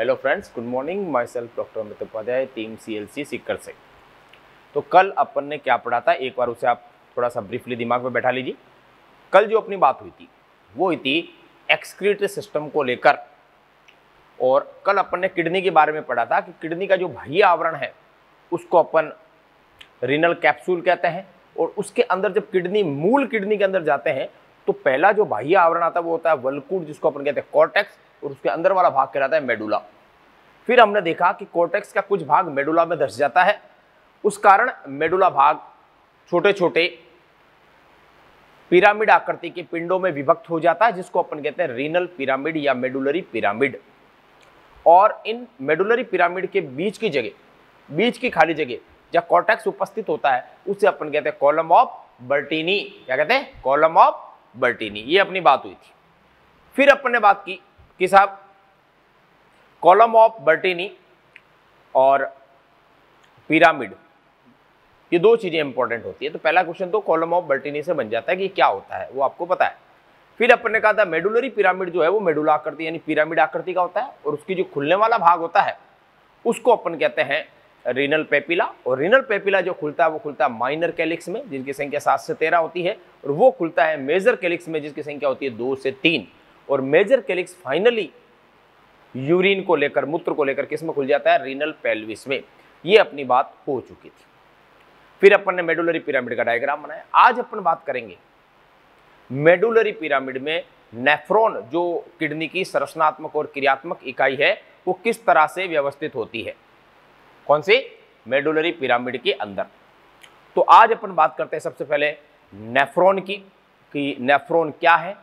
Hello friends, good morning. Myself doctor Amit Upadhyay, team CLC Sikar से। तो कल अपन ने क्या पढ़ा था, एक बार उसे आप थोड़ा सा ब्रीफली दिमाग में बैठा लीजिए। कल जो अपनी बात हुई थी वो हुई थी एक्सक्रीटरी सिस्टम को लेकर, और कल अपन ने किडनी के बारे में पढ़ा था कि किडनी का जो बाह्य आवरण है उसको अपन रीनल कैप्सूल कहते हैं, और उसके अंदर जब मूल किडनी के अंदर जाते हैं तो पहला जो बाह्य आवरण आता है वो होता है वल्कूट, जिसको अपन कहते हैं कॉर्टेक्स, और उसके अंदर वाला भाग कहलाता है मेडुला। फिर हमने देखा कि कॉर्टेक्स का कुछ भाग मेडुला में धस जाता है, उस कारण मेडुला भाग छोटे छोटे पिरामिड आकृति के पिंडों में विभक्त हो जाता है, जिसको अपन कहते हैं रीनल पिरामिड या मेडुलरी पिरामिड। और इन मेडुलरी पिरामिड के बीच की खाली जगह जहाँ कॉर्टेक्स उपस्थित होता है उसे अपन कहते हैं कॉलम ऑफ बर्टीनी। क्या कहते हैं? Column of बर्टीनी। ये अपनी बात हुई थी। फिर अपन ने बात की कि साहब कॉलम ऑफ बर्टीनी और पिरामिड, ये दो चीजें इंपॉर्टेंट होती है। तो पहला क्वेश्चन तो कॉलम ऑफ बर्टीनी से बन जाता है कि क्या होता है, वो आपको पता है। फिर अपन ने कहा था मेडुलरी पिरामिड जो है वो मेडुला आकृति यानी पिरामिड आकृति का होता है, और उसकी जो खुलने वाला भाग होता है उसको अपन कहते हैं रीनल पेपिला। और रीनल पेपिला जो खुलता है वो खुलता है माइनर कैलिक्स में, जिनकी संख्या 7 से 13 होती है, और वो खुलता है मेजर कैलिक्स में, जिसकी संख्या होती है 2 से 3। और मेजर कैलिक्स फाइनली यूरिन को लेकर, मूत्र को लेकर किस में खुल जाता है? रीनल पेल्विस में। ये अपनी बात हो चुकी थी। फिर अपन ने मेडुलरी पिरामिड का डायग्राम बनाया। आज अपन बात करेंगे मेडुलरी पिरामिड में नेफ्रॉन, जो किडनी की संरचनात्मक और क्रियात्मक इकाई है, वो किस तरह से व्यवस्थित होती है। कौन सी? मेडुलरी पिरामिड के अंदर। तो आज अपन बात करते हैं सबसे पहले नेफ्रॉन की, कि नेफ्रॉन क्या है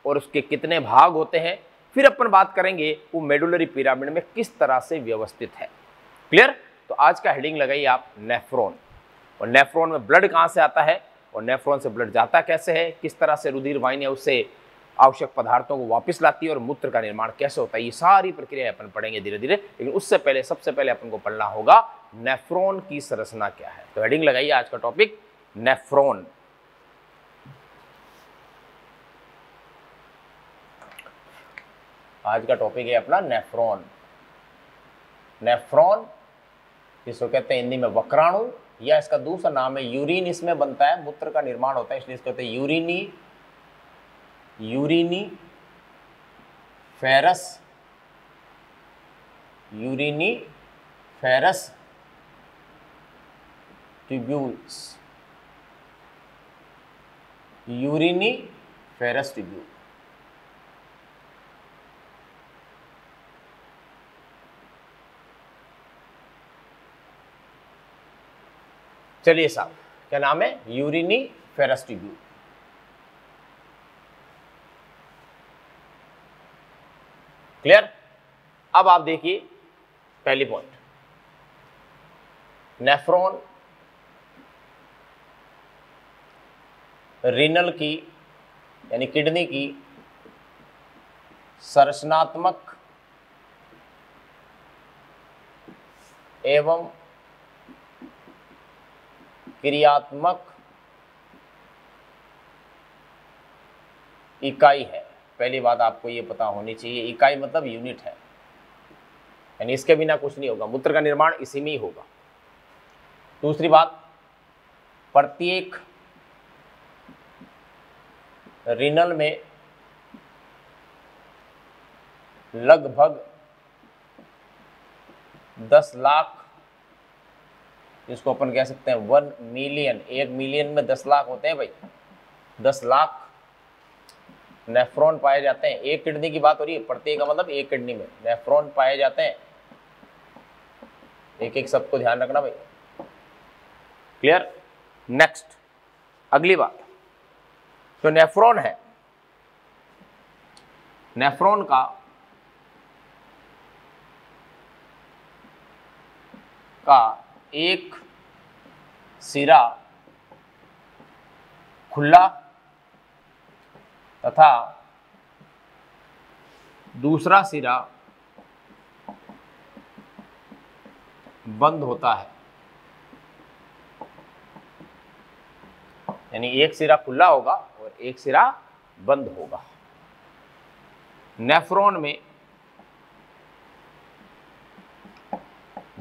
और उसके कितने भाग होते हैं। फिर अपन बात करेंगे वो मेडुलरी पिरामिड में किस तरह से व्यवस्थित है। क्लियर? तो आज का हेडिंग लगाइए आप नेफ्रॉन। और नेफ्रॉन में ब्लड कहाँ से आता है, और नेफ्रॉन से ब्लड जाता कैसे है, किस तरह से रुधिर वाहिनी उससे आवश्यक पदार्थों को वापस लाती है, और मूत्र का निर्माण कैसे होता है। ये सारी प्रक्रिया अपन पढ़ेंगे धीरे धीरे, लेकिन उससे पहले सबसे पहले अपन को पढ़ना होगा नेफ्रॉन की संरचना क्या है। तो हेडिंग लगाइए आज का टॉपिक नेफ्रॉन। आज का टॉपिक है अपना नेफ्रॉन। नेफ्रॉन जिसको कहते हैं हिंदी में वक्राणु, या इसका दूसरा नाम है यूरिन। इसमें बनता है, मूत्र का निर्माण होता है, इसलिए इसको कहते हैं urinary ferrous tubules. Urinary ferrous tubule. चलिए साहब, क्या नाम है? Urinary ferrous tubule. क्लियर? अब आप देखिए पहली पॉइंट, नेफ्रॉन रीनल की यानी किडनी की संरचनात्मक एवं क्रियात्मक इकाई है। पहली बात आपको ये पता होनी चाहिए, इकाई मतलब यूनिट है, यानी इसके बिना कुछ नहीं होगा। मूत्र का निर्माण इसी में ही होगा। दूसरी बात, प्रत्येक रीनल में लगभग 10 लाख, जिसको अपन कह सकते हैं 1 मिलियन, 1 मिलियन में 10 लाख होते हैं भाई, 10 लाख नेफ्रॉन पाए जाते हैं। एक किडनी की बात हो रही है, प्रत्येक का मतलब एक किडनी में नेफ्रॉन पाए जाते हैं। एक एक सबको ध्यान रखना भाई। क्लियर? नेक्स्ट, अगली बात, तो नेफ्रॉन है, नेफ्रॉन का एक सिरा खुला तथा दूसरा सिरा बंद होता है। यानी एक सिरा खुला होगा और एक सिरा बंद होगा। नेफ्रॉन में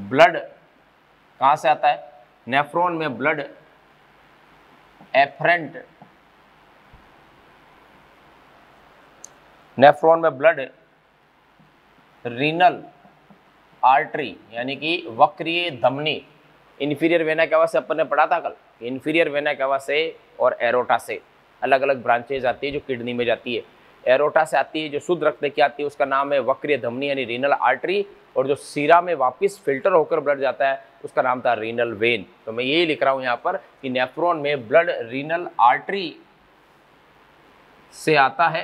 ब्लड कहाँ से आता है? नेफ्रॉन में ब्लड एफरेंट, नेफ्रॉन में ब्लड रीनल आर्टरी यानी कि वक्रीय धमनी, इन्फीरियर वेना केवा से अपन ने पढ़ा था कल, इन्फीरियर वेना केवा से और एरोटा से अलग अलग ब्रांचेज आती है जो किडनी में जाती है। एरोटा से आती है जो शुद्ध रक्त की आती है, उसका नाम है वक्रीय धमनी यानी रीनल आर्टरी, और जो सीरा में वापस फिल्टर होकर ब्लड जाता है उसका नाम था रीनल वेन। तो मैं यही लिख रहा हूं यहाँ पर कि नेफ्रॉन में ब्लड रीनल आर्टरी से आता है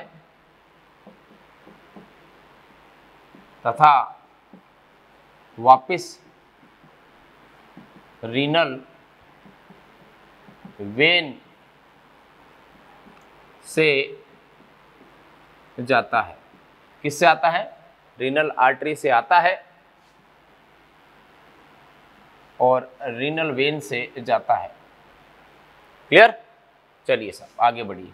तथा वापस रीनल वेन से जाता है। किससे आता है? रीनल आर्टरी से आता है और रीनल वेन से जाता है। क्लियर? चलिए साहब आगे बढ़िए।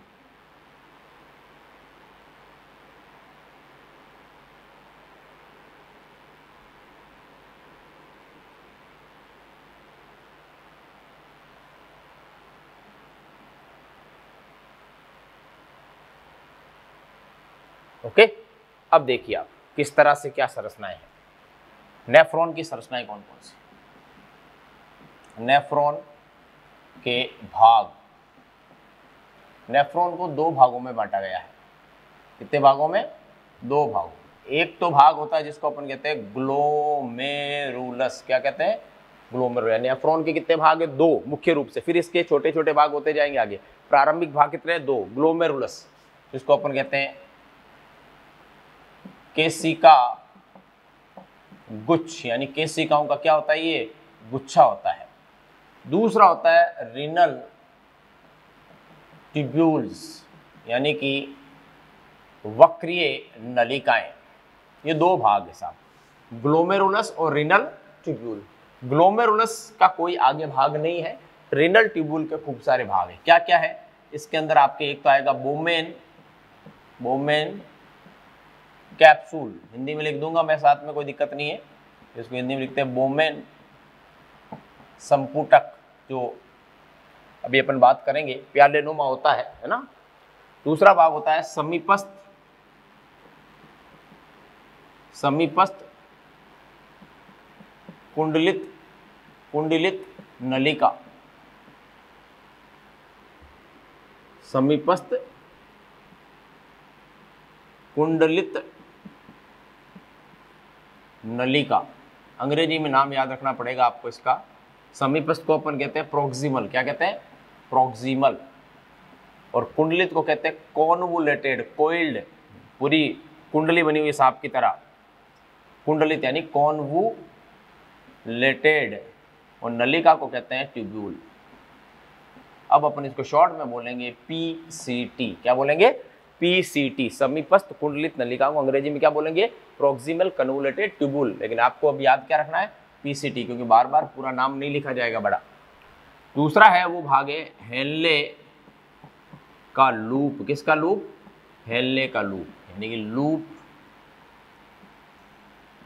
ओके, अब देखिए आप किस तरह से क्या संरचनाएं हैं। नेफ्रॉन की संरचनाएं कौन कौन सी? नेफ्रॉन के भाग, नेफ्रॉन को दो भागों में बांटा गया है। कितने भागों में? दो भागों। एक तो भाग होता है जिसको अपन कहते हैं ग्लोमेरुलस। क्या कहते हैं? ग्लोमेरुलस। नेफ्रॉन के कितने भाग है? दो मुख्य रूप से, फिर इसके छोटे छोटे भाग होते जाएंगे आगे। प्रारंभिक भाग कितने हैं? दो। ग्लोमेरुलस जिसको अपन कहते हैं केशिका गुच्छ, यानी केशिकाओं का क्या होता है? ये गुच्छा होता है। दूसरा होता है रीनल ट्यूब्यूल्स यानी कि वक्रीय नलिकाएं। ये दो भाग है साहब, ग्लोमेरुलस और रीनल ट्यूब्यूल। ग्लोमेरुलस का कोई आगे भाग नहीं है, रीनल ट्यूब्यूल के खूब सारे भाग हैं। क्या क्या है इसके अंदर? आपके एक तो आएगा बोमेन, बोमेन कैप्सूल, हिंदी में लिख दूंगा मैं साथ में, कोई दिक्कत नहीं है। इसको हिंदी में लिखते हैं बोमेन संपुटक, जो अभी अपन बात करेंगे, प्यालेनुमा होता है ना। दूसरा भाग होता है समीपस्थ, समीपस्थ कुंडलित, कुंडलित नलिका, समीपस्थ कुंडलित नलिका। अंग्रेजी में नाम याद रखना पड़ेगा आपको इसका। समीपस्थ को अपन कहते हैं प्रोक्सिमल। क्या कहते हैं? प्रोक्सिमल। और कुंडलित को कहते हैं कॉन्वुलेटेड, कोइल्ड, पूरी कुंडली बनी हुई सांप की तरह, कुंडलित यानी कॉन्वुलेटेड। और नलिका को कहते हैं ट्यूब्यूल। अब अपन इसको शॉर्ट में बोलेंगे पीसीटी। क्या बोलेंगे? पीसीटी, समीपस्थ कुंडलित नलिका को अंग्रेजी में क्या बोलेंगे? Proximal convoluted tubule. लेकिन आपको अब याद क्या रखना है? पीसीटी, क्योंकि बार बार पूरा नाम नहीं लिखा जाएगा बड़ा। दूसरा है वो भाग है हेनले का लूप। किसका लूप? हेनले का लूप, यानी कि loop,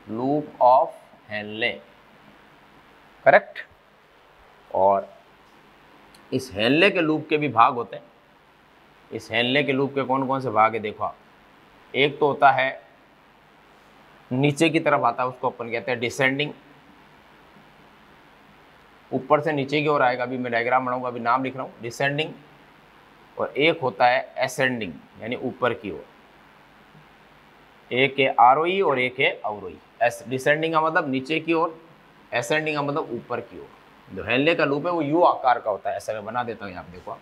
loop of Henle. Correct. और इस हेनले के लूप के भी भाग होते हैं। इस हेनले के लूप के कौन कौन से भाग है देखो आप। एक तो होता है नीचे की तरफ आता है, उसको अपन कहते हैं डिसेंडिंग, ऊपर से नीचे की ओर आएगा। अभी मैं डायग्राम बनाऊंगा, अभी नाम लिख रहा हूँ, डिसेंडिंग। और एक होता है एसेंडिंग यानी ऊपर की ओर। एक है आरोही और एक है अवरोही। डिसेंडिंग का मतलब नीचे की ओर, एसेंडिंग का मतलब ऊपर की ओर। जो हेनले का लूप है वो यू आकार का होता है। ऐसा मैं बना देता हूँ, आप देखो,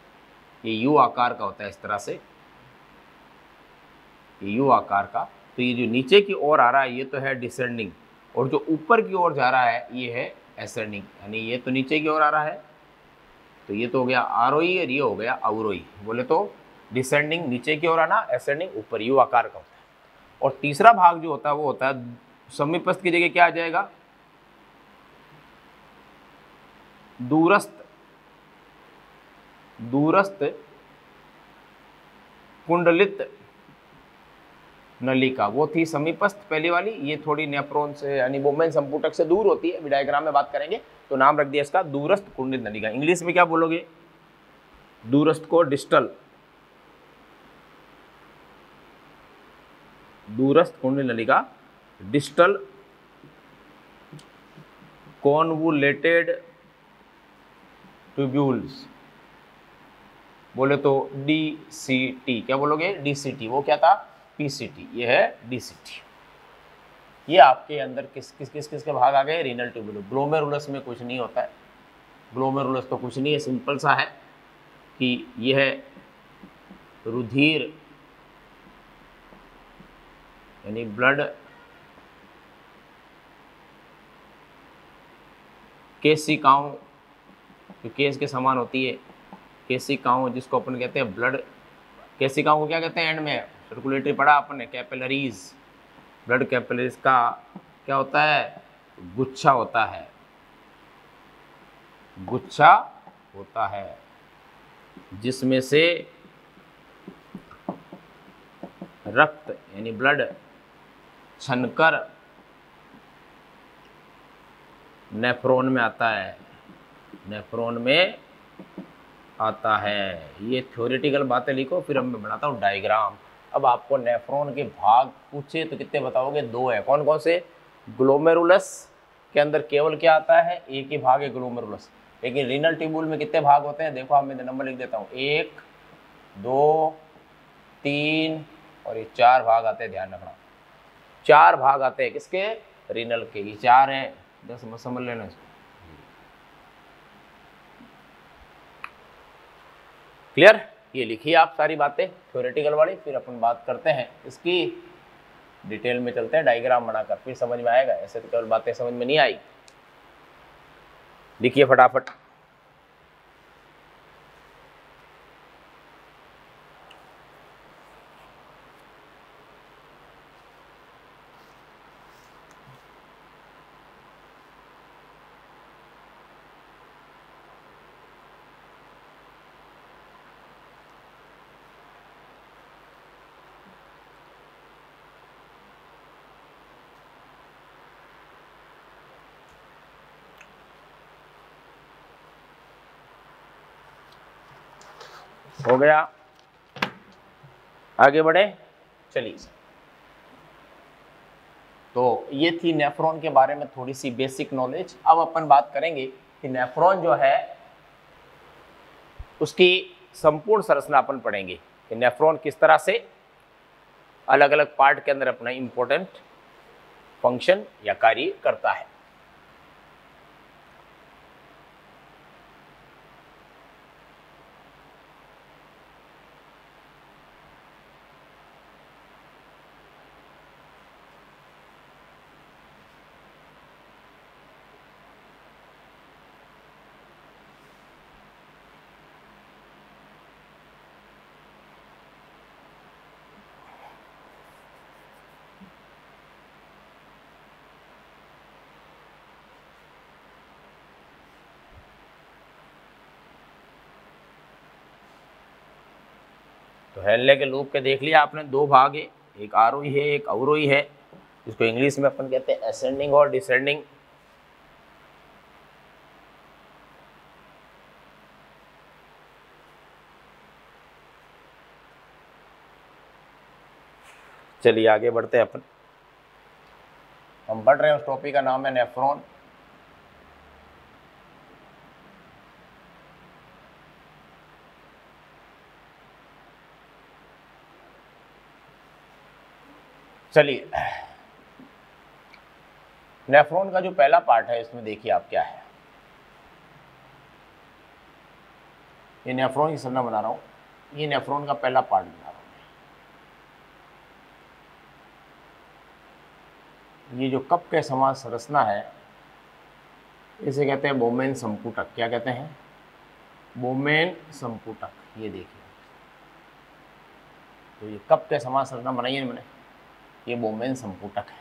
ये यू आकार का होता है इस तरह से, ये यू आकार का। तो ये जो नीचे की ओर आ रहा है ये तो है डिसेंडिंग, और जो ऊपर की ओर जा रहा है ये है एसेंडिंग, यानी ये तो नीचे की ओर आ रहा है, तो ये तो हो गया आरोही और ये हो गया अवरोही। बोले तो डिसेंडिंग नीचे की ओर आना, एसेंडिंग ऊपर, यू आकार का होता है। और तीसरा भाग जो होता है वो होता है समीपस्थ की जगह क्या आ जाएगा? दूरस्थ, दूरस्थ कुंडलित नलिका वो थी समीपस्थ पहली वाली, ये थोड़ी नेफ्रॉन से यानी बोमेन संपुटक से दूर होती है, डायग्राम में बात करेंगे तो नाम रख दिया इसका दूरस्थ कुंडलित नलिका। इंग्लिश में क्या बोलोगे? दूरस्थ को डिस्टल, दूरस्थ कुंडलित नलिका, डिस्टल कॉन्वुलेटेड ट्यूब्यूल्स बोले तो DCT। क्या बोलोगे? DCT। वो क्या था? PCT। ये है DCT। ये आपके अंदर किस के भाग आ गए? Renal tubule. ग्लोमेरुलस में कुछ नहीं होता है, ग्लोमेरुलस तो कुछ नहीं है, सिंपल सा है कि यह रुधिर यानी ब्लड केशिकाओं, जो केस के समान होती है, केशिकाओं जिसको अपन कहते हैं ब्लड, केशिकाओं को क्या कहते हैं? एंड में सर्कुलेटरी पढ़ा अपन ने, कैपिलरीज। ब्लड कैपिलरीज का क्या होता है? गुच्छा होता है, गुच्छा होता है जिसमें से रक्त यानी ब्लड छनकर नेफ्रॉन में आता है, नेफ्रॉन में आता है। ये थ्योरेटिकल बातें लिखो, फिर मैं बनाता हूँ डायग्राम। अब आपको नेफ्रॉन के भाग पूछे तो कितने बताओगे? 2 है। कौन कौन से? ग्लोमेरुलस के अंदर केवल क्या आता है? एक ही भाग है ग्लोमेरुलस। लेकिन रीनल ट्यूब्यूल में कितने भाग होते हैं? देखो, आप मैं नंबर लिख देता हूँ, 1 2 3 और ये 4 भाग आते हैं, ध्यान रखना। 4 भाग आते हैं किसके? रीनल के। ये 4 हैं, 10 समझ लेना इसको। क्लियर? ये लिखिए आप सारी बातें थ्योरेटिकल वाली, फिर अपन बात करते हैं इसकी डिटेल में, चलते हैं डायग्राम बनाकर, फिर समझ में आएगा। ऐसे तो केवल बातें समझ में नहीं आई। लिखिए फटाफट। हो गया? आगे बढ़े, चलिए। तो ये थी नेफ्रॉन के बारे में थोड़ी सी बेसिक नॉलेज। अब अपन बात करेंगे कि नेफ्रॉन जो है उसकी संपूर्ण संरचना अपन पढ़ेंगे कि नेफ्रॉन किस तरह से अलग अलग पार्ट के अंदर अपना इंपॉर्टेंट फंक्शन या कार्य करता है। तो हेनले के लूप के देख लिया आपने, 2 भाग है, एक आरोही है एक अवरोही है, जिसको इंग्लिश में अपन कहते हैं असेंडिंग और डिसेंडिंग। चलिए आगे बढ़ते हैं अपन। हम पढ़ रहे हैं, उस टॉपिक का नाम है नेफ्रॉन। चलिए, नेफ्रॉन का जो पहला पार्ट है इसमें देखिए आप क्या है। ये नेफ्रॉन की संरचना बना रहा हूँ, ये नेफ्रॉन का पहला पार्ट बना रहा हूँ। ये जो कप के समान संरचना है इसे कहते हैं बोमेन संपुटक। क्या कहते हैं? बोमेन संपुटक। ये देखिए, तो ये कप के समान संरचना बनाई है मैंने, ये बोमेन संपुटक है।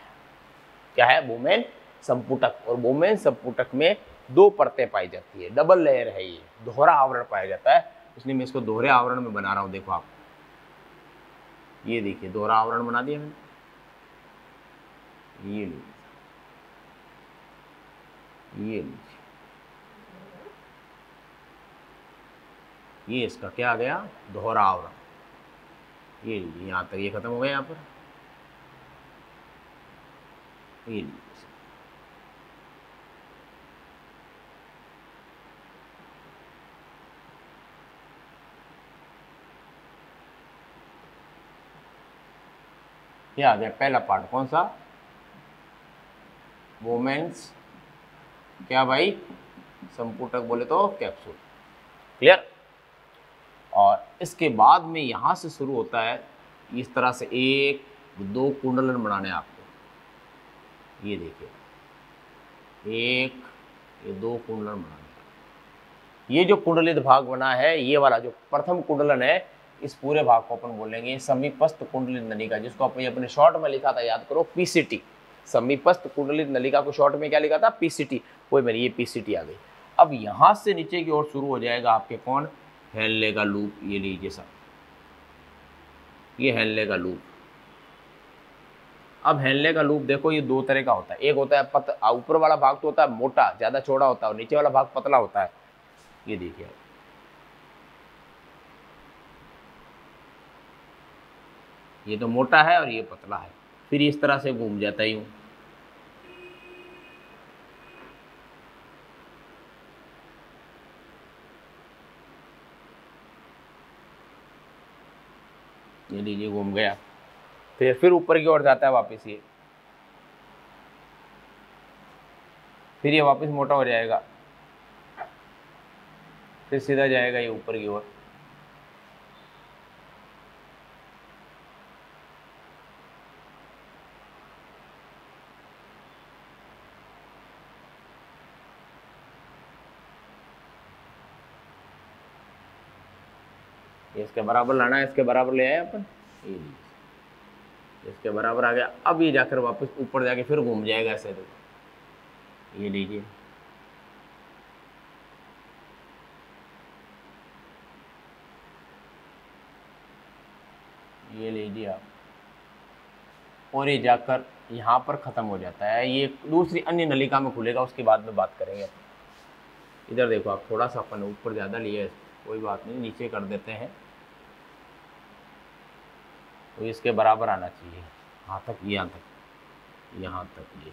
क्या है? बोमेन संपुटक। और बोमेन संपुटक में 2 परतें पाई जाती है, डबल लेयर है, ये दोहरा आवरण पाया जाता है, इसलिए मैं इसको दोहरे आवरण में बना रहा हूँ। देखो आप, ये देखिए दोहरा आवरण बना दिया मैंने। ये लीजिए, ये लीजिए, ये इसका क्या आ गया, दोहरा आवरण। ये लीजिए, यहाँ तक ये खत्म हो गया। यहाँ पर ये लीजिए, ये आ गया पहला पार्ट। कौन सा, वोमेन्स क्या भाई, संपुटक बोले तो कैप्सूल। क्लियर। और इसके बाद में यहाँ से शुरू होता है इस तरह से, एक दो कुंडलन बनाने आपको। ये देखिए, एक ये दो कुंडलन बनाने। ये जो कुंडलित भाग बना है, ये वाला जो प्रथम कुंडलन है, इस पूरे भाग को अपन बोलेंगे समीपस्थ कुंडलित नलिका, जिसको अपन अपने शॉर्ट में लिखा था, याद करो, पीसीटी। समीपस्थ कुंडलित नलिका को शॉर्ट में क्या लिखा था, पीसीटी। कोई मेरी ये पीसीटी आ गई। अब यहाँ से नीचे की ओर शुरू हो जाएगा आपके कौन, हेनले का लूप। ये लीजिए सब, ये हेनले का लूप। अब हेनले का लूप देखो, ये दो तरह का होता है। एक होता है ऊपर वाला भाग तो होता है मोटा, ज्यादा चौड़ा होता है, और नीचे वाला भाग पतला होता है। ये देखिए, ये तो मोटा है और ये पतला है। फिर इस तरह से घूम जाता है यूं। ये लीजिए, घूम गया। फिर ऊपर की ओर जाता है वापस ये, फिर ये वापस मोटा हो जाएगा, फिर सीधा जाएगा ये ऊपर की ओर। इसके बराबर लाना है, इसके बराबर ले आए अपन। ये लीजिए, इसके बराबर आ गया। अब ये जाकर वापस ऊपर जाके फिर घूम जाएगा ऐसे। तो ये लीजिए, ये लीजिए आप, और ये जाकर यहाँ पर ख़त्म हो जाता है। ये दूसरी अन्य नलिका में खुलेगा, उसके बाद में बात करेंगे अपन। इधर देखो आप, थोड़ा सा अपन ऊपर ज़्यादा लिए, कोई बात नहीं, नीचे कर देते हैं। तो इसके बराबर आना चाहिए, यहाँ तक, यहाँ तक, यहाँ तक। ये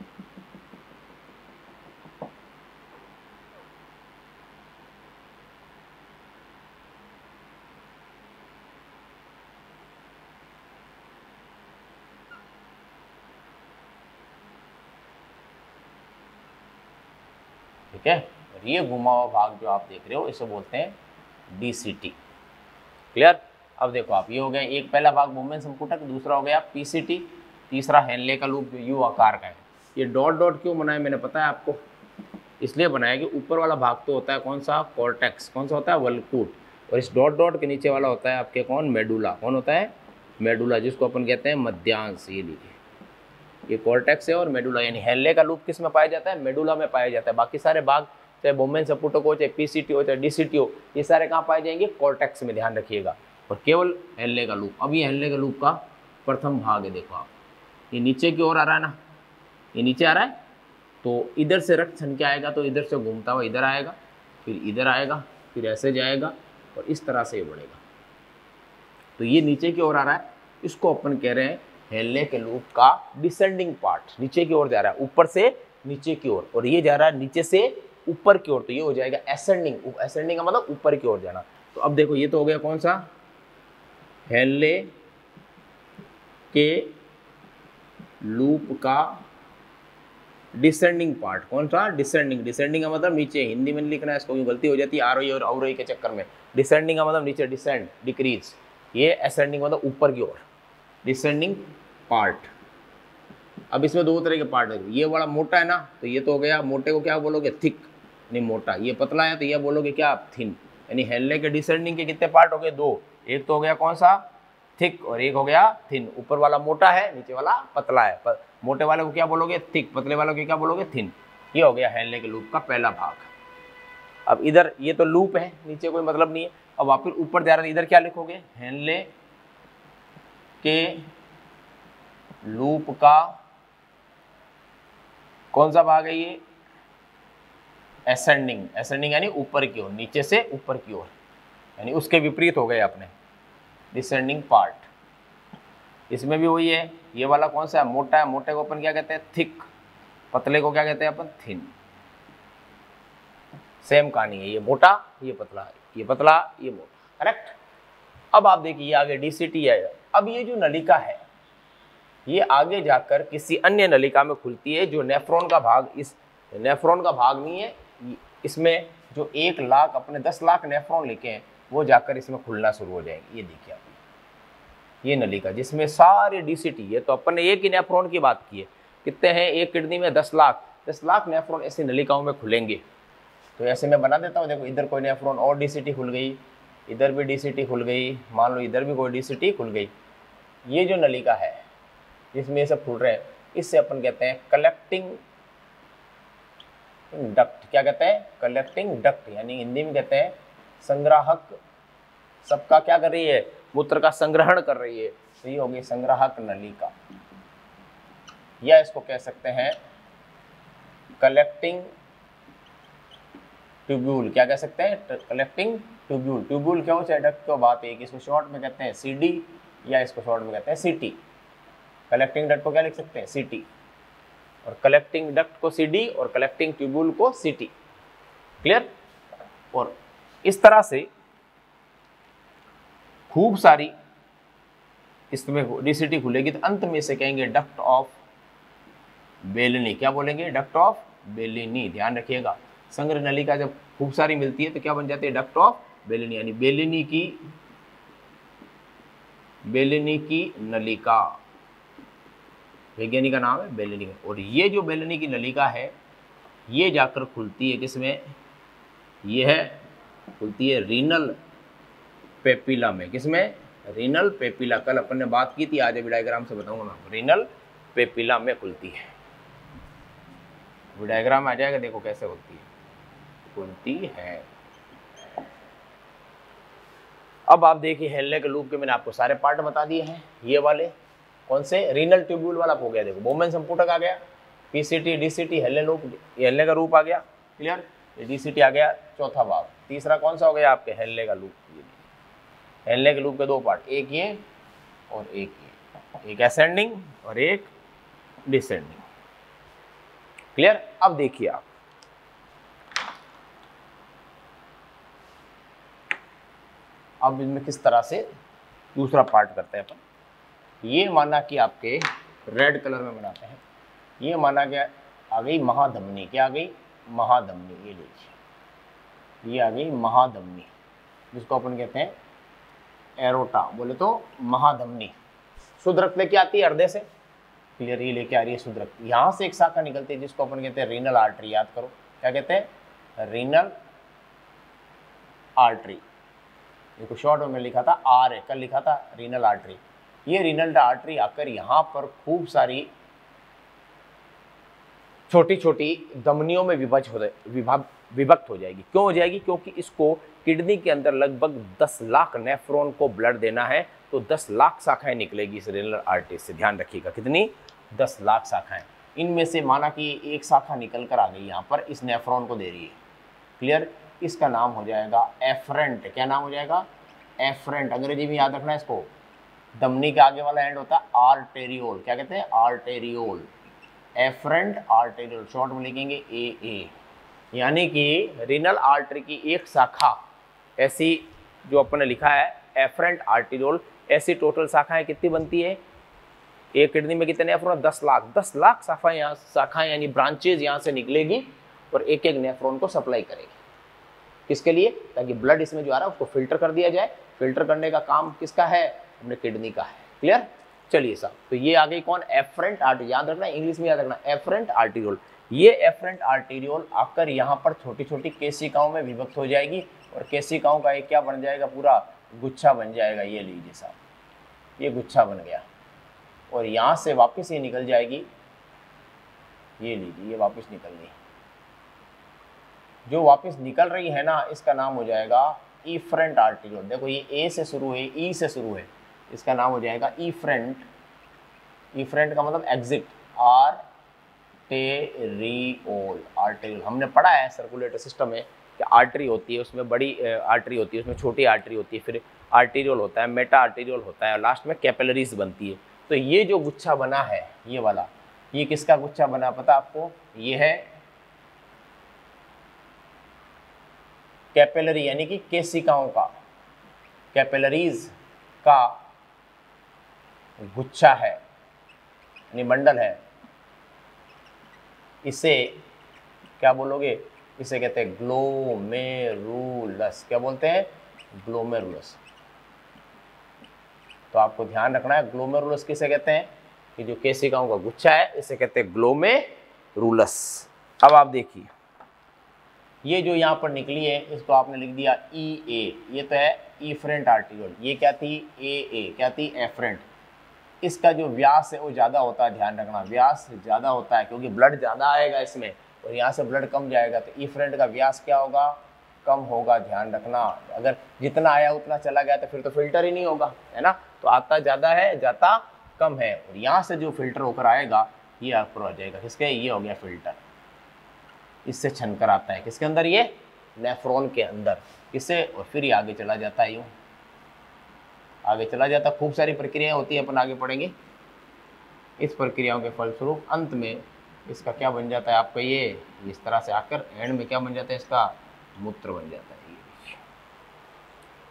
ठीक है। और ये घुमा हुआ भाग जो आप देख रहे हो, इसे बोलते हैं डीसीटी। क्लियर। अब देखो आप, ये हो गया एक पहला भाग वोमेन संपुटक, दूसरा हो गया पीसीटी, तीसरा हेनले का लूप जो यू आकार का है। ये डॉट डॉट क्यों बनाया मैंने पता है आपको, इसलिए बनाया कि ऊपर वाला भाग तो होता है कौन सा, कॉर्टेक्स। कौन सा होता है, वल्कूट। और इस डॉट डॉट के नीचे वाला होता है आपके कौन, मेडुला। कौन होता है, मेडुला, जिसको अपन कहते हैं मध्यांश। ये लीजिए, ये कॉर्टेक्स है और मेडुला। यानी हेनले का लूप किस में पाया जाता है, मेडुला में पाया जाता है। बाकी सारे भाग, चाहे वोमेन संपुटक हो, चाहे पीसीटी हो, चाहे डीसीटी हो, ये सारे कहाँ पाए जाएंगे, कॉर्टेक्स में, ध्यान रखिएगा। और केवल हेनले का लूप। अब ये हेनले का लूप का प्रथम भाग है। देखो आप, ये नीचे की ओर आ रहा है ना, ये नीचे आ रहा है, तो इधर से रक्त छन के आएगा, तो इधर से घूमता हुआ इधर आएगा, फिर इधर आएगा, फिर ऐसे जाएगा, और इस तरह से ये बढ़ेगा। तो ये नीचे की ओर आ रहा है, इसको अपन कह रहे हैं हेनले के लूप का डिसेंडिंग पार्ट। नीचे की ओर जा रहा है, ऊपर से नीचे की ओर, और ये जा रहा है नीचे से ऊपर की ओर, तो ये हो जाएगा एसेंडिंग। एसेंडिंग का मतलब ऊपर की ओर जाना। तो अब देखो, ये तो हो गया कौन सा, हेनले के लूप का डिसेंडिंग पार्ट। कौन सा, डिसेंडिंग। डिसेंडिंग का मतलब नीचे, हिंदी में लिखना है इसको, गलती हो जाती है आरोही और अवरोही के चक्कर में। डिसेंडिंग का मतलब नीचे, डिसेंड, डिक्रीज। ये असेंडिंग मतलब ऊपर की ओर, डिसेंडिंग पार्ट। अब इसमें दो तरह के पार्ट है। ये वाला मोटा है ना, तो ये तो हो गया, मोटे को क्या बोलोगे, थिक, नहीं मोटा। ये पतला है, तो ये बोलोगे क्या, थिन। यानी हेनले के डिसेंडिंग के कितने पार्ट हो गए, दो। एक तो हो गया कौन सा, थिक, और एक हो गया थिन। ऊपर वाला मोटा है, नीचे वाला पतला है। मोटे वाले को क्या बोलोगे, थिक, पतले वाले को क्या बोलोगे, थिन। ये हो गया हेनले के लूप का पहला भाग। अब इधर ये तो लूप है, नीचे कोई मतलब नहीं है। अब वापिस ऊपर जा रहा है, इधर क्या लिखोगे, हेनले के लूप का कौन सा भाग है ये? एसेंडिंग। एसेंडिंग यानी ऊपर की ओर, नीचे से ऊपर की ओर, यानी उसके विपरीत हो गए अपने, डिसेंडिंग पार्ट। इसमें भी वही है, ये वाला कौन सा है? मोटा है। मोटे को अपन क्या कहते हैं? थिक। पतले को क्या कहते हैं अपन? थिन। सेम कहानी है, ये मोटा, ये पतला, ये पतला, ये मोटा, करेक्ट। अब आप देखिए आगे डीसीटी है। अब ये जो नलिका है ये आगे जाकर किसी अन्य नलिका में खुलती है, जो नेफ्रॉन का भाग, इस नेफ्रॉन का भाग नहीं है, इसमें जो 1 लाख अपने 10 लाख नेफ्रॉन लिखे हैं वो जाकर इसमें खुलना शुरू हो जाएंगे। ये देखिए आप, ये नलिका जिसमें सारे डीसीटी, ये तो अपन ने एक ही नेफ्रॉन की बात की है, कितने हैं? एक किडनी में 10 लाख नेफ्रॉन ऐसी नलिकाओं में खुलेंगे। तो ऐसे मैं बना देता हूँ, देखो इधर कोई नेफ्रॉन और डीसीटी खुल गई, इधर भी डीसीटी खुल गई, मान लो इधर भी कोई डीसीटी खुल गई। ये जो नलिका है जिसमें ये सब खुल रहे हैं, इससे अपन कहते हैं कलेक्टिंग डक्ट। क्या कहते हैं? कलेक्टिंग डक्ट, यानी हिंदी में कहते हैं संग्राहक। सबका क्या कर रही है? मूत्र का संग्रहण कर रही है, तो ये होगी संग्राहक नलिका, या इसको कह सकते हैं कलेक्टिंग ट्यूब्यूल। क्या कह सकते हैं? Collecting tubule. ट्यूब्यूल क्यों? चाहे डक्ट को बात है, इसको शॉर्ट में कहते हैं सीडी, या इसको शॉर्ट में कहते हैं सीटी। कलेक्टिंग डक्ट को क्या लिख सकते हैं? सीटी, और कलेक्टिंग डक्ट को सीडी और कलेक्टिंग ट्यूब्यूल को सीटी। क्लियर? और इस तरह से खूब सारी इसमें डीसीटी खुलेगी, तो अंत में से कहेंगे डक्ट ऑफ बेलिनी। क्या बोलेंगे? Duct of Bellini. ध्यान रखिएगा, संग्रह नलिका जब खूब सारी मिलती है तो क्या बन जाती है? डक्ट ऑफ बेलिनी, यानी बेलिनी की नलिका। वैज्ञानिक का नाम है बेलिनी। और ये जो बेलिनी की नलिका है ये जाकर खुलती है किसमें? ये है खुलती है रीनल पेपिला में। किसमें? Renal papilla. कल अपन ने बात की थी, आज अभी डायग्राम से बताऊंगा मैं। रीनल पेपिला में खुलती है, डायग्राम आ जाएगा, देखो कैसे होती है, खुलती है। अब आप देखिए हेलने के लूप के मैंने आपको सारे पार्ट बता दिए हैं। ये वाले कौन से? रीनल ट्यूब्यूल वाला हो गया, देखो बोमेन संपुटक आ गया, पीसीटी, डीसीटी, हेलने लूप, ये हेलने का रूप आ गया। क्लियर? ये डीसीटी आ गया, चौथा भाग। तीसरा कौन सा हो गया आपके? हेलने का लूप। हेलने के लूप के 2 पार्ट, एक ये और एक ये, एक असेंडिंग और एक डिसेंडिंग। क्लियर? अब देखिए आप, अब इनमें किस तरह से दूसरा पार्ट करते हैं अपन। ये माना कि आपके रेड कलर में बनाते हैं, ये माना कि आ गई महाधमनी। क्या आ गई? महाधमनी। ये लीजिए, ये आ गई महाधमनी, जिसको अपन कहते हैं एरोटा, बोले तो महाधमनी। शुद्ध रक्त लेके आती है हृदय से। क्लियर? ये लेके आ रही है शुद्ध रक्त। यहाँ से एक शाखा निकलती है जिसको अपन कहते हैं रीनल आर्टरी। याद करो, क्या कहते हैं? Renal artery. देखो शॉर्ट में लिखा था आर है, कल लिखा था रीनल आर्टरी। ये रीनल आर्टरी आकर यहाँ पर खूब सारी छोटी छोटी धमनियों में विभक्त हो जाएगी। क्यों हो जाएगी? क्योंकि इसको किडनी के अंदर लगभग 10 लाख नेफ्रॉन को ब्लड देना है, तो 10 लाख शाखाएं निकलेगी इस रीनल आर्टरी से। ध्यान रखिएगा, कितनी? 10 लाख शाखाएं। इनमें से माना कि एक शाखा निकल कर आ गई यहाँ पर, इस नेफ्रॉन को दे रही है। क्लियर? इसका नाम हो जाएगा एफरेंट। क्या नाम हो जाएगा? एफरेंट। अंग्रेजी में याद रखना है इसको। धमनी के आगे वाला एंड होता है आर्टेरियोल। क्या कहते हैं? आर्टेरियोल। एफरेंट आर्टेरियोल, शॉर्ट में लिखेंगे AA। यानी कि रीनल आर्टरी की एक शाखा ऐसी जो अपन ने लिखा है एफरेंट आर्टेरियोल, ऐसी टोटल शाखाएं कितनी बनती है? एक किडनी में कितने नेफ्रॉन? 10 लाख। 10 लाख शाखाएं यानी ब्रांचेज यहाँ से निकलेगी और एक एक नेफ्रॉन को सप्लाई करेगी। किसके लिए? ताकि ब्लड इसमें जो आ रहा है उसको फिल्टर कर दिया जाए। फिल्टर करने का काम किसका है? अपने किडनी का है। क्लियर? चलिए साहब, तो ये आ गई कौन? Efferent artery. याद रखना, इंग्लिश में याद रखना, एफरेंट आर्टेरियोल। ये एफरेंट आर्टेरियोल आकर यहाँ पर छोटी छोटी केशिकाओं में विभक्त हो जाएगी और केशिकाओं का एक क्या बन जाएगा? पूरा गुच्छा बन जाएगा। ये लीजिए साहब, ये गुच्छा बन गया और यहाँ से वापस ये निकल जाएगी। ये लीजिए, ये वापस निकल गई। जो वापस निकल रही है ना, इसका नाम हो जाएगा इफरेंट आर्टेरियोल। देखो ये ए से शुरू है, ई से शुरू है, इसका नाम हो जाएगा इफरेंट। इफरेंट का मतलब एग्जिट, आर्टेरियोल, आर्टेरियोल हमने पढ़ा है सर्कुलेटरी सिस्टम में कि आर्टरी होती है, उसमें बड़ी आर्टरी होती है, उसमें छोटी आर्टरी होती है, फिर आर्टेरियोल होता है, मेटा आर्टेरियोल होता है, और लास्ट में कैपिलरीज बनती है। तो ये जो गुच्छा बना है ये वाला, ये किसका गुच्छा बना पता आपको? ये है कैपिलरी यानी कि केशिकाओं का, कैपिलरीज का गुच्छा है यानी मंडल है। इसे क्या बोलोगे? इसे कहते हैं ग्लोमेरुलस। क्या बोलते हैं? ग्लोमेरुलस। तो आपको ध्यान रखना है ग्लोमेरुलस किसे कहते हैं कि जो केशिकाओं का गुच्छा है इसे कहते हैं ग्लोमेरुलस। अब आप देखिए ये जो यहाँ पर निकली है इसको आपने लिख दिया ई ए, ये तो है इफरेंट आर्टिकल। ये क्या थी? ए, क्या थी? एफरेंट। इसका जो व्यास है वो ज़्यादा होता है, ध्यान रखना व्यास ज़्यादा होता है क्योंकि ब्लड ज़्यादा आएगा इसमें और यहाँ से ब्लड कम जाएगा, तो इफरेंट का व्यास क्या होगा? कम होगा। ध्यान रखना, अगर जितना आया उतना चला गया तो फिर तो फिल्टर ही नहीं होगा, है ना। तो आता ज़्यादा है, जाता कम है, और यहाँ से जो फिल्टर होकर आएगा ये आपको आ जाएगा किसके? ये हो गया फिल्टर। इससे छनकर आता है किसके अंदर? ये नेफ्रॉन के अंदर। किससे? और फिर ये आगे चला जाता है, यूँ आगे चला जाता। खूब सारी प्रक्रियाएं होती है, अपन आगे पढ़ेंगे। इस प्रक्रियाओं के फलस्वरूप अंत में इसका क्या बन जाता है आपका? ये इस तरह से आकर एंड में क्या बन जाता है? इसका मूत्र बन जाता है।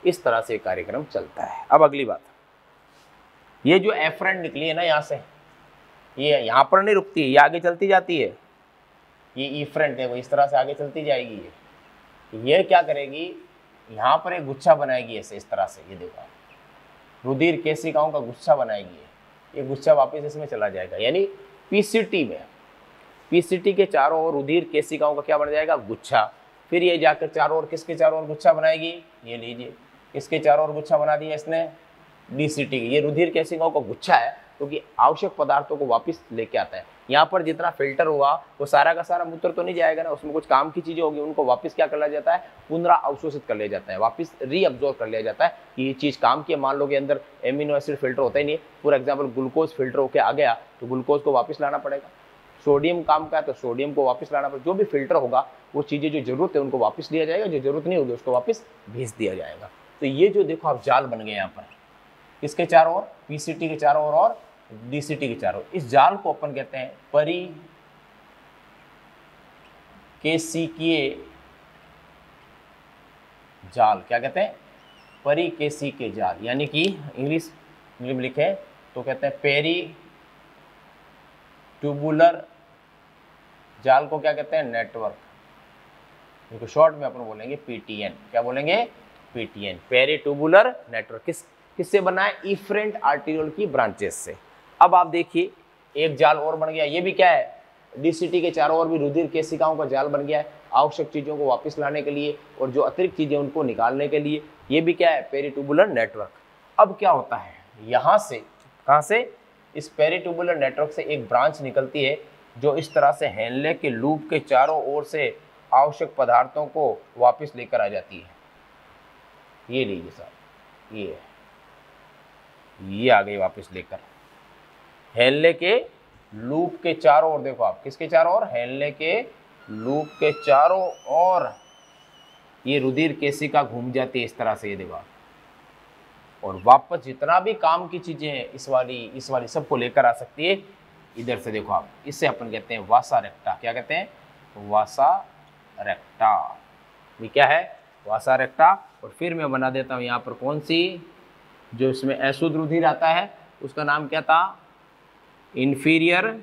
इस तरह से कार्यक्रम चलता है। अब अगली बात, ये जो एफरेंट निकली है ना यहाँ से, ये यहाँ पर नहीं रुकती है, ये आगे चलती जाती है। ये इफरेंट है वो इस तरह से आगे चलती जाएगी। ये क्या करेगी? यहाँ पर एक गुच्छा बनाएगी ऐसे, इस तरह से। ये देखो रुधिर केशिकाओं का गुच्छा बनाएगी। ये गुच्छा वापस इसमें चला जाएगा, यानी पीसीटी में, पीसीटी के चारों ओर रुधिर केशिकाओं का क्या बन जाएगा? गुच्छा। फिर ये जाकर चारों ओर किसके चारों ओर गुच्छा बनाएगी? ये लीजिए, इसके चारों ओर गुच्छा बना दिया इसने, डीसीटी। ये रुधिर केशिकाओं का गुच्छा है क्योंकि आवश्यक पदार्थों को वापस लेके आता है। यहाँ पर जितना फिल्टर हुआ वो सारा का सारा मूत्र तो नहीं जाएगा ना, उसमें कुछ काम की चीजें होगी, उनको वापस क्या कर लिया जाता है? पुनरा अवशोषित कर लिया जाता है, वापस रीअब्जॉर्ब कर लिया जाता है। ये चीज काम की है। मान लो कि अंदर एमिनो एसिड फिल्टर होता ही नहीं है, फॉर एग्जाम्पल ग्लूकोज फिल्टर होकर आ गया तो ग्लूकोज को वापस लाना पड़ेगा। सोडियम काम का है तो सोडियम को वापस लाना पड़ेगा। जो भी फिल्टर होगा वो चीजें जो जरूरत है उनको वापस लिया जाएगा, जो जरूरत नहीं होगी उसको वापस भेज दिया जाएगा। तो ये जो देखो आप जाल बन गए यहाँ पर, किसके चारों ओर? पीसीटी के चारों ओर और डीसीटी के चारों। इस जाल को अपन कहते हैं परिकेशिकीय जाल। क्या कहते हैं? परिकेशिकीय जाल, यानी कि इंग्लिश में लिखे तो कहते हैं पेरी ट्यूबुलर जाल को क्या कहते हैं? नेटवर्क। इनको शॉर्ट में अपन बोलेंगे पीटीएन। क्या बोलेंगे? PTN, peritubular network. किससे बना है? इफरेंट आर्टेरियोल की ब्रांचेस से। अब आप देखिए एक जाल और बन गया। ये भी क्या है? डीसीटी के चारों ओर भी रुधिर केशिकाओं का जाल बन गया है, आवश्यक चीजों को वापस लाने के लिए और जो अतिरिक्त चीजें उनको निकालने के लिए। ये भी क्या है? Peritubular network. अब क्या होता है यहाँ से, कहाँ से? इस पेरीट्यूबुलर नेटवर्क से एक ब्रांच निकलती है जो इस तरह से हेनले के लूप के चारों ओर से आवश्यक पदार्थों को वापस लेकर आ जाती है। ये लीजिए साहब, ये आ गई वापस लेकर। हेनले के लूप के चारों ओर देखो आप, किसके चारों ओर? हेनले के लूप के चारों ओर ये रुधिर केशिका घूम जाती है इस तरह से। ये देखो आप, और वापस जितना भी काम की चीजें हैं इस वाली सबको लेकर आ सकती है इधर से। देखो आप, इससे अपन कहते हैं वासा रेक्टा। क्या कहते हैं? वासा रेक्टा। ये क्या है? वासा रेक्टा। और फिर मैं बना देता हूँ यहाँ पर कौन सी, जो इसमें अशुद्ध रुधिर आता है उसका नाम क्या था? इंफीरियर।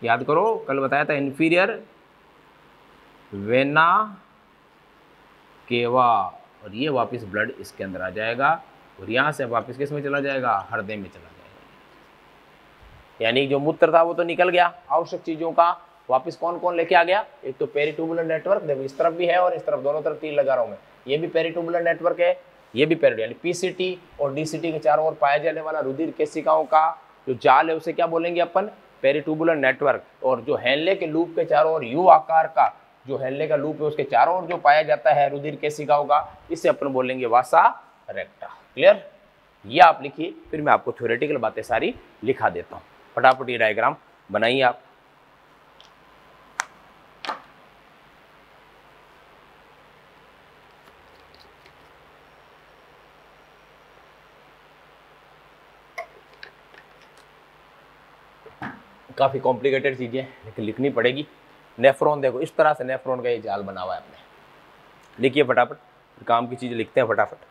याद करो, कल बताया था इंफीरियर वेना केवा। और ये वापस ब्लड इसके अंदर आ जाएगा और यहाँ से वापस किस में चला जाएगा? हृदय में चला जाएगा। यानी जो मूत्र था वो तो निकल गया, आवश्यक चीजों का वापस कौन कौन लेके आ गया? एक तो पेरीट्यूबुलर नेटवर्क, देखो इस तरफ भी है और इस तरफ, दोनों तरफ तीर लगा रहा हूं मैं। ये भी पेरीट्यूबुलर नेटवर्क है, ये भी पेरी, यानी पीसीटी और डीसीटी के चारों ओर पाया जाने वाला रुधिर केशिकाओं का जो जाल है उसे क्या बोलेंगे अपन? Peritubular network. और जो हेनले के लूप के चारों ओर यू आकार का जो हेनले का लूप है उसके चारों ओर जो पाया जाता है रुधिर केशिकाओं का, इसे अपन बोलेंगे वासा रेक्टा। क्लियर? ये आप लिखिए, फिर मैं आपको थ्योरेटिकल बातें सारी लिखा देता हूँ। फटाफट ये डायग्राम बनाइए आप। काफ़ी कॉम्प्लिकेटेड चीज़ें लेकिन लिखनी पड़ेगी। नेफ्रॉन देखो इस तरह से नेफ्रॉन का ये जाल बना हुआ है आपने, लिखिए फटाफट, काम की चीज़ें लिखते हैं फटाफट।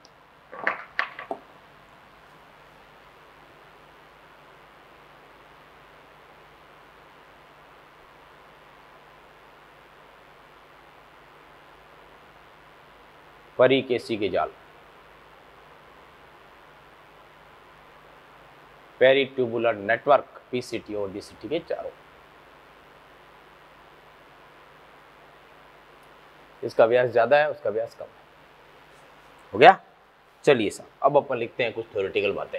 परिकेसी के जाल, पेरीट्यूबुलर नेटवर्क, पीसीटी और डीसीटी के चारों। इसका व्यास ज़्यादा है, उसका व्यास कम है। हो गया? चलिए साहब, अब अपन लिखते हैं कुछ थ्योरेटिकल बातें।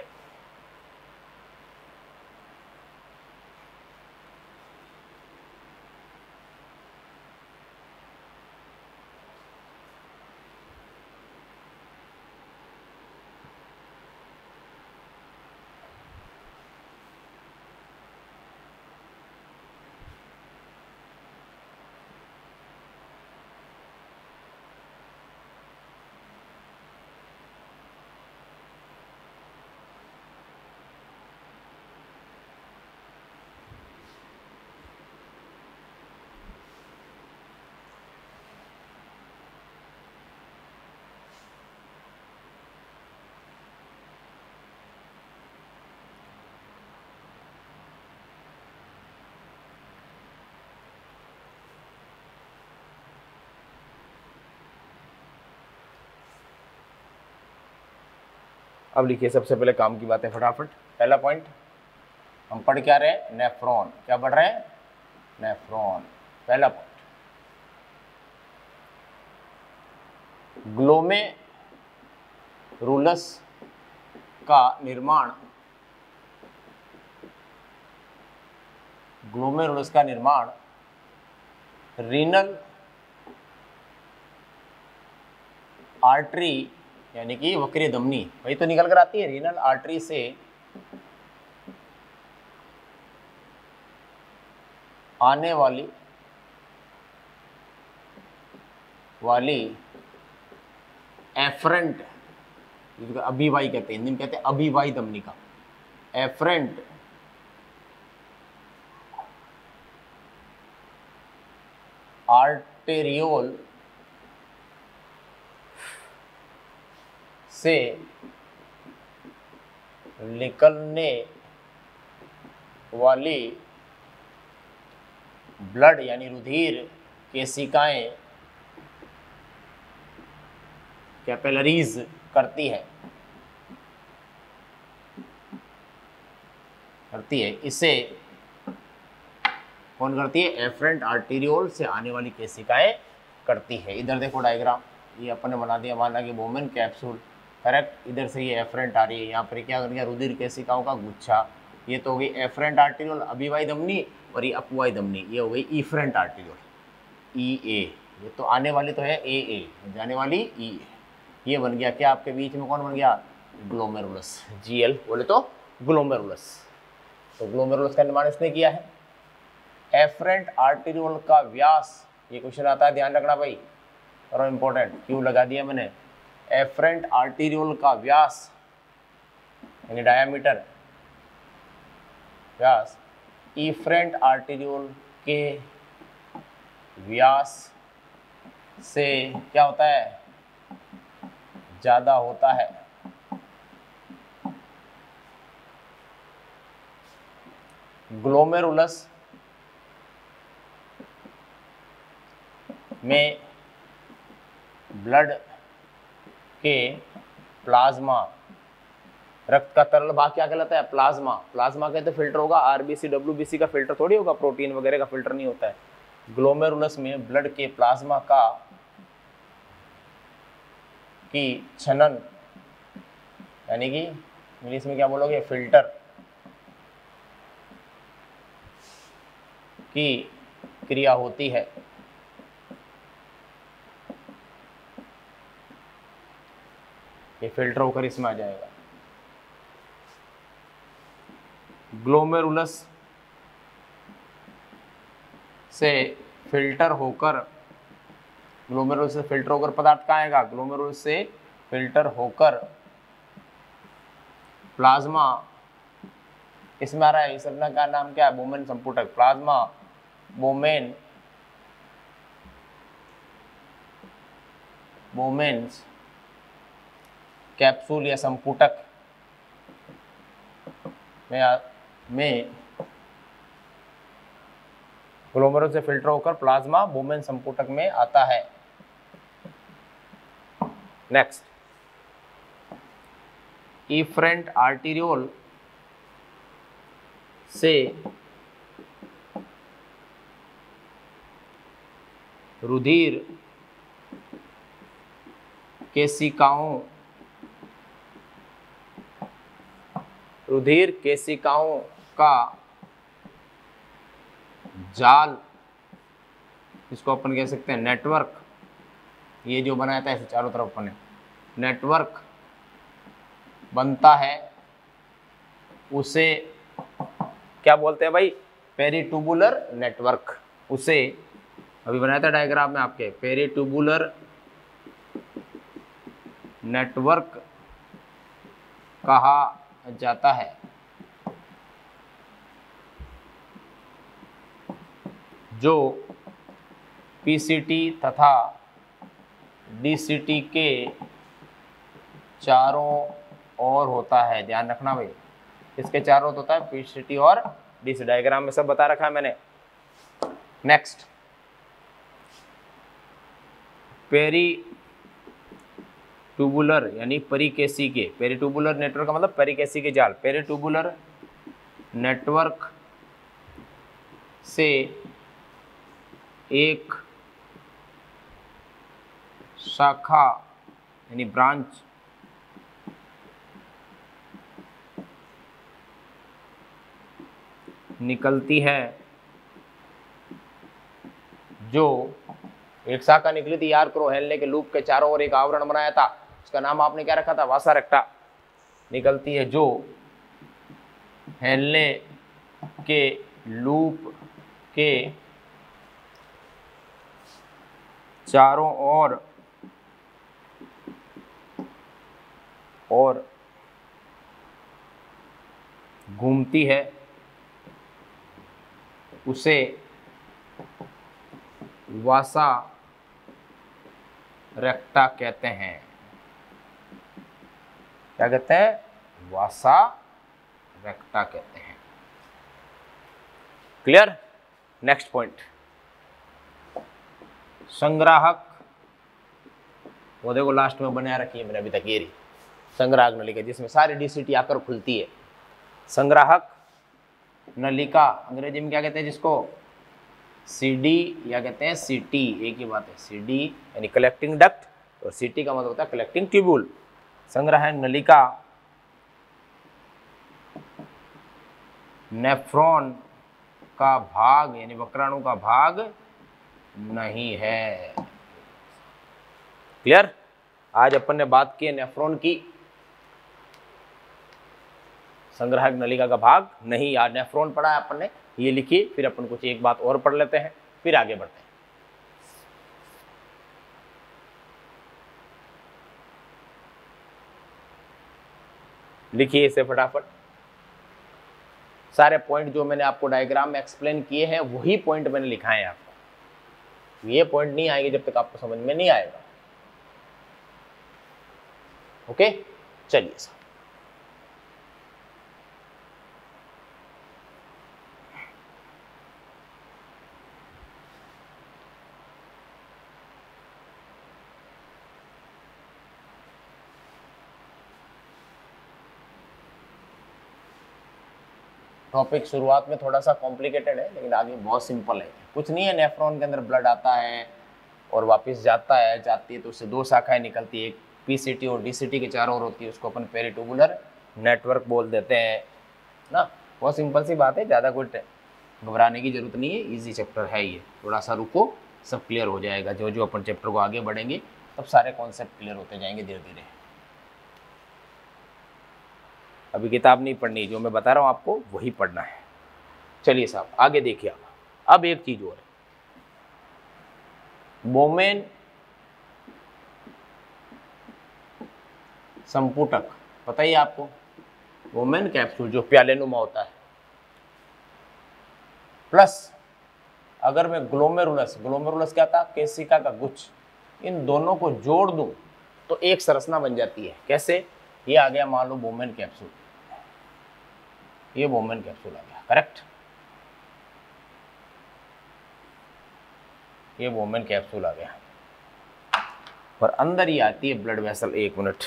अब लिखिए सबसे पहले काम की बातें फटाफट। पहला पॉइंट हम पढ़ क्या रहे हैं? नेफ्रॉन। क्या पढ़ रहे हैं? नेफ्रॉन। पहला पॉइंट, ग्लोमेरुलस का निर्माण, ग्लोमेरुलस का निर्माण रीनल आर्टरी यानी कि वक्रीय धमनी, वही तो निकल कर आती है, रीनल आर्टरी से आने वाली एफरेंट, अभिवाही कहते हैं, हिंदी में कहते हैं अभिवाही धमनी का, एफरेंट आर्टेरियोल से निकलने वाली ब्लड यानी रुधिर केशिकाएं कैपिलरीज करती है इसे कौन करती है? एफरेंट आर्टेरियोल से आने वाली केशिकाएं करती है। इधर देखो डायग्राम, ये अपन ने बना दिया, माना कि बोमेन कैप्सूल, करेक्ट। इधर से ये एफरेंट आ रही है, यहाँ पर क्या कर गया? रुधिर केशिकाओं का गुच्छा। ये तो हो गई एफरेंट आर्टेरियोल अभिवाही धमनी, और ये अपवाही धमनी, ये हो गई इफरेंट आर्टेरियोल ई ए। ये तो आने वाली तो है ए ए, जाने वाली ई ए। ये बन गया क्या? आपके बीच में कौन बन गया? ग्लोमेरुलस। जीएल बोले तो ग्लोमेरुलस। तो ग्लोमेरुलस का निर्माण इसने किया है। एफरेंट आर्टेरियोल का व्यास, ये क्वेश्चन आता है, ध्यान रखना भाई, और इंपॉर्टेंट, क्यों लगा दिया मैंने? एफरेंट आर्टेरियोल का व्यास यानी डायामीटर, व्यास इफरेंट आर्टेरियोल के व्यास से क्या होता है? ज्यादा होता है। ग्लोमेरुलस में ब्लड के प्लाज्मा, रक्त का तरल भाग क्या कहलाता है? प्लाज्मा। प्लाज्मा कहते फिल्टर होगा, आरबीसी डब्ल्यूबीसी का फिल्टर थोड़ी होगा, प्रोटीन वगैरह का फिल्टर नहीं होता है। ग्लोमेरुलस में ब्लड के प्लाज्मा का की छनन यानी कि इंग्लिश में क्या बोलोगे? फिल्टर की क्रिया होती है। ये फिल्टर होकर इसमें आ जाएगा। ग्लोमेरुलस से फिल्टर होकर, ग्लोमेरुलस से फिल्टर होकर पदार्थ कहाँ आएगा? ग्लोमेरुलस से फिल्टर होकर प्लाज्मा इसमें आ रहा है, इस अपना का नाम क्या है, बोमेन संपुटक, प्लाज्मा बोमेन्स कैप्सूल या संपुटक में ग्लोमेरुल से फिल्टर होकर प्लाज्मा बोमेन संपुटक में आता है। नेक्स्ट, इफरेंट आर्टीरियोल से रुधिर केशिकाओं का जाल, इसको अपन कह सकते हैं नेटवर्क, ये जो बनाया था ऐसे चारों तरफ अपन नेटवर्क बनता है, उसे क्या बोलते हैं भाई, पेरिटुबुलर नेटवर्क। उसे अभी बनाया था डायग्राम में आपके, पेरिटुबुलर नेटवर्क कहा जाता है। जो पीसीटी तथा डीसीटी के चारों ओर होता है। ध्यान रखना भाई, इसके चारों ओर होता है पीसीटी और डीसी, डायग्राम में सब बता रखा है मैंने। नेक्स्ट, पेरिटुबुलर यानी परिकेशिके, पेरिटुबुलर नेटवर्क का मतलब परिकेशिके जाल, पेरिटुबुलर नेटवर्क से एक शाखा यानी ब्रांच निकलती है, जो एक शाखा निकली थी यार करो, हेलने के लूप के चारों ओर एक आवरण बनाया था, उसका नाम आपने क्या रखा था, वासा रेक्टा। निकलती है जो हेलने के लूप के चारों ओर घूमती है, उसे वासा रेक्टा कहते हैं। क्या कहते हैं, वासा रेक्टा कहते हैं। क्लियर। नेक्स्ट पॉइंट, संग्राहक, वो देखो लास्ट में बनाया रखी है मैंने अभी तक, ये रही संग्राहक नलिका, जिसमें सारी डीसीटी आकर खुलती है। संग्राहक नलिका अंग्रेजी में क्या कहते हैं जिसको, सीडी या कहते हैं सीटी, एक ही बात है। सीडी यानी कलेक्टिंग डक्ट और सीटी का मतलब होता है कलेक्टिंग ट्यूब्यूल। संग्राहक नलिका नेफ्रॉन का भाग यानी वक्राणु का भाग नहीं है। क्लियर। आज अपन ने बात की है नेफ्रॉन की, संग्राहक नलिका का भाग नहीं। आज नेफ्रॉन पढ़ा है अपन ने, ये लिखिए, फिर अपन कुछ एक बात और पढ़ लेते हैं, फिर आगे बढ़ते हैं। लिखिए इसे फटाफट। सारे पॉइंट जो मैंने आपको डायग्राम में एक्सप्लेन किए हैं वही पॉइंट मैंने लिखाए हैं आपको। ये पॉइंट नहीं आएंगे जब तक आपको समझ में नहीं आएगा। ओके, चलिए सर। टॉपिक शुरुआत में थोड़ा सा कॉम्प्लिकेटेड है, लेकिन आगे बहुत सिंपल है। कुछ नहीं है, नेफ्रॉन के अंदर ब्लड आता है और वापस जाता है, जाती है तो उससे दो शाखाएं निकलती है, एक पीसीटी और डीसीटी के चारों ओर होती है, उसको अपन पेरिटुबुलर नेटवर्क बोल देते हैं ना। बहुत सिंपल सी बात है, ज़्यादा कोई घबराने की जरूरत नहीं है, इजी चैप्टर है ये। थोड़ा सा रुको, सब क्लियर हो जाएगा। जो जो अपन चैप्टर को आगे बढ़ेंगे तब सारे कॉन्सेप्ट क्लियर होते जाएंगे धीरे धीरे। अभी किताब नहीं पढ़नी, जो मैं बता रहा हूँ आपको वही पढ़ना है। चलिए साहब आगे देखिए आप। अब एक चीज और है, बोमेन संपुटक, पता ही आपको, बोमेन कैप्सूल जो प्यालेनुमा होता है, प्लस अगर मैं ग्लोमेरुलस, ग्लोमेरुलस क्या था, केशिका का गुच्छ, इन दोनों को जोड़ दूं तो एक संरचना बन जाती है। कैसे? ये आ गया मान लो बोमेन कैप्सूल, ये बोमेन कैप्सूल आ गया, करेक्ट, ये बोमेन कैप्सूल आ गया और अंदर ही आती है ब्लड वेसल। एक मिनट,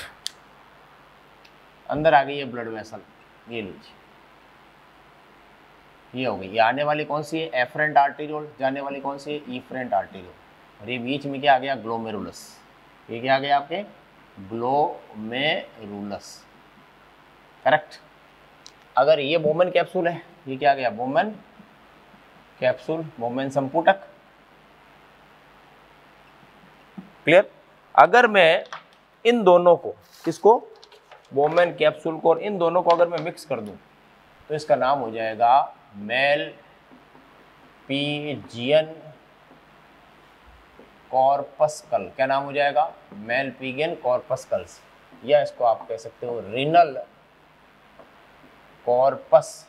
अंदर आ गई है ब्लड वेसल, ये लीजिए, ये हो गई। ये आने वाली कौन सी है? एफरेंट आर्टेरियोल, जाने वाली कौन सी है? Efferent arteriole. और ये बीच में क्या आ गया? ग्लोमेरुलस। ये क्या आ गया आपके? Glomerulus, correct. अगर ये बोमेन कैप्सूल है, ये क्या आ गया? बोमेन कैप्सूल, बोमेन संपुटक, क्लियर। अगर मैं इन दोनों को, किसको? बोमेन कैप्सूल को और इन दोनों को अगर मैं मिक्स कर दूं तो इसका नाम हो जाएगा मेलपिजियन कॉर्पस्कल। क्या नाम हो जाएगा? मेलपिजियन कॉर्पस्कल्स, या इसको आप कह सकते हो रीनल कॉर्पस्कल।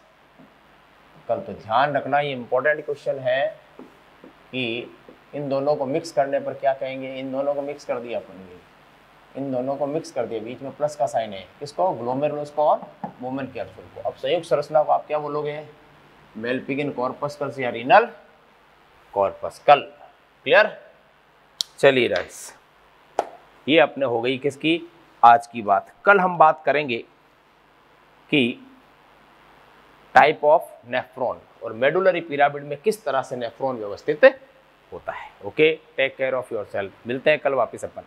तो ध्यान रखना, ये इंपॉर्टेंट क्वेश्चन है कि इन दोनों को मिक्स करने पर क्या कहेंगे? इन दोनों को मिक्स कर दिया अपन ने, इन दोनों को मिक्स कर दिया, बीच में प्लस का साइन है, किसको? ग्लोमेरुलस को और बोमेन कैप्सूल को। अब संयुक्त संरचना को आप क्या बोलोगे? मेलपिजियन कॉर्पस्कल्स या रीनल कॉर्पस्कल, क्लियर। चलिए राइस, ये अपने हो गई किसकी? आज की बात। कल हम बात करेंगे कि टाइप ऑफ नेफ्रॉन और मेडुलरी पिरामिड में किस तरह से नेफ्रॉन व्यवस्थित होता है। Okay, take care of yourself, मिलते हैं कल वापस अपन।